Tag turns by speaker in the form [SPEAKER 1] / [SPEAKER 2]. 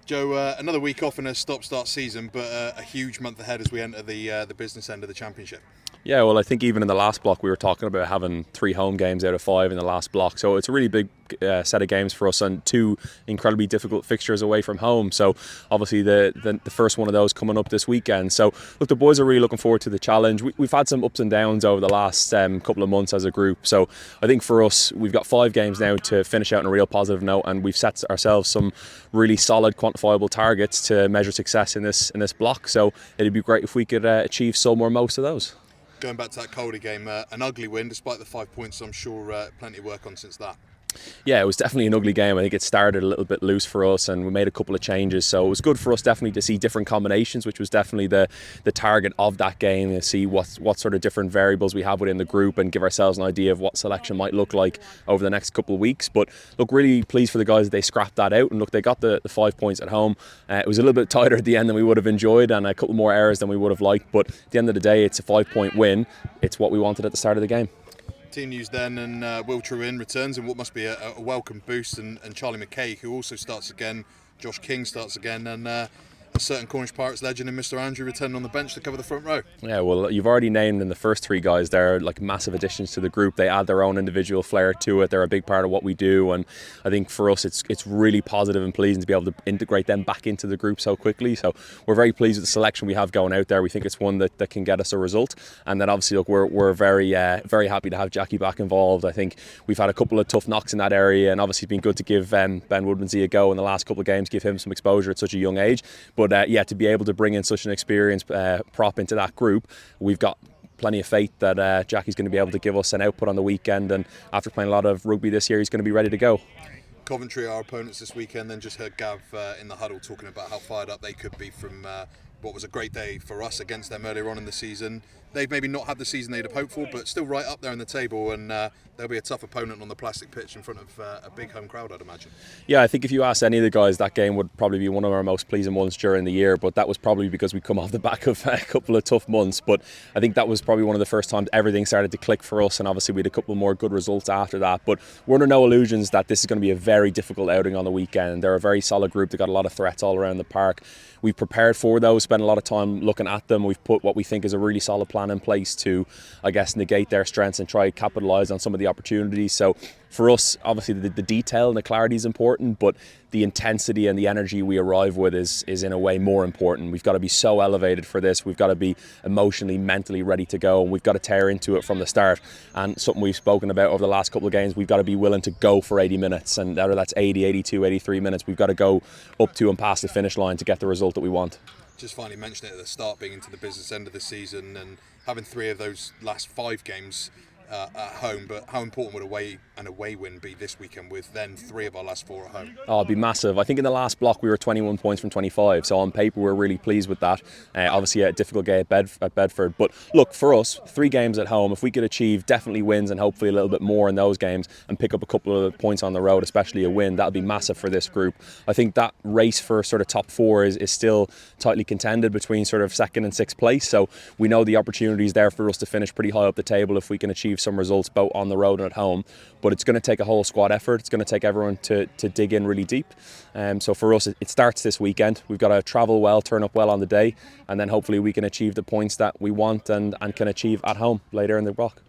[SPEAKER 1] Joe, another week off in a stop-start season, but a huge month ahead as we enter the business end of the championship.
[SPEAKER 2] Yeah, well, I think even in the last block we were talking about having 3 home games out of 5 in the last block. So it's a really big set of games for us and 2 incredibly difficult fixtures away from home. So obviously the first one of those coming up this weekend. So look, the boys are really looking forward to the challenge. We've had some ups and downs over the last couple of months as a group. So I think for us, we've got 5 games now to finish out on a real positive note, and we've set ourselves some really solid quantifiable targets to measure success in this block. So it'd be great if we could achieve some or most of those.
[SPEAKER 1] Going back to that Calder game, an ugly win despite the 5 points. I'm sure plenty of work on since that.
[SPEAKER 2] Yeah, it was definitely an ugly game. I think it started a little bit loose for us and we made a couple of changes. So it was good for us definitely to see different combinations, which was definitely the target of that game, to see what sort of different variables we have within the group and give ourselves an idea of what selection might look like over the next couple of weeks. But look, really pleased for the guys that they scrapped that out. And look, they got the 5 points at home. It was a little bit tighter at the end than we would have enjoyed and a couple more errors than we would have liked. But at the end of the day, it's a 5-point win. It's what we wanted at the start of the game.
[SPEAKER 1] Team news then, and Will Trewin returns in what must be a welcome boost, and Charlie McKay, who also starts again, Josh King starts again, and a certain Cornish Pirates legend in Mr. Andrew returning on the bench to cover the front row. Yeah,
[SPEAKER 2] well, you've already named in the first 3 guys there like massive additions to the group. They add their own individual flair to it. They're a big part of what we do, and I think for us it's really positive and pleasing to be able to integrate them back into the group so quickly. So we're very pleased with the selection we have going out there. We think it's one that can get us a result, and then obviously look, we're very happy to have Jackie back involved. I think we've had a couple of tough knocks in that area, and obviously it's been good to give Ben Woodmansey a go in the last couple of games, give him some exposure at such a young age. But to be able to bring in such an experienced prop into that group, we've got plenty of faith that Jackie's going to be able to give us an output on the weekend, and after playing a lot of rugby this year, he's going to be ready to go.
[SPEAKER 1] Coventry are our opponents this weekend. Then just heard Gav in the huddle talking about how fired up they could be from what was a great day for us against them earlier on in the season. They've maybe not had the season they'd have hoped for, but still right up there in the table, and they'll be a tough opponent on the plastic pitch in front of a big home crowd, I'd imagine.
[SPEAKER 2] Yeah, I think if you ask any of the guys, that game would probably be one of our most pleasing ones during the year, but that was probably because we come off the back of a couple of tough months. But I think that was probably one of the first times everything started to click for us, and obviously we had a couple more good results after that. But we're under no illusions that this is going to be a very difficult outing on the weekend. They're a very solid group. They've got a lot of threats all around the park. We've prepared for those, spent a lot of time looking at them. We've put what we think is a really solid plan in place to, I guess, negate their strengths and try to capitalise on some of the opportunities. So for us, obviously the detail and the clarity is important, but the intensity and the energy we arrive with is in a way more important. We've got to be so elevated for this. We've got to be emotionally, mentally ready to go, and we've got to tear into it from the start. And something we've spoken about over the last couple of games, we've got to be willing to go for 80 minutes, and whether that's 80, 82, 83 minutes, we've got to go up to and past the finish line to get the result that we want.
[SPEAKER 1] Just finally mentioned it at the start, being into the business end of the season and having 3 of those last 5 games at home, but how important would an away win be this weekend with then 3 of our last 4 at home?
[SPEAKER 2] Oh, it'd be massive. I think in the last block we were 21 points from 25, so on paper we're really pleased with that. Obviously a difficult game at Bedford, but look, for us, 3 games at home, if we could achieve definitely wins and hopefully a little bit more in those games and pick up a couple of points on the road, especially a win, that would be massive for this group. I think that race for sort of top 4 is still tightly contended between sort of 2nd and 6th place, so we know the opportunity is there for us to finish pretty high up the table if we can achieve some results both on the road and at home. But it's going to take a whole squad effort. It's going to take everyone to dig in really deep. So for us, it starts this weekend. We've got to travel well, turn up well on the day, and then hopefully we can achieve the points that we want and can achieve at home later in the block.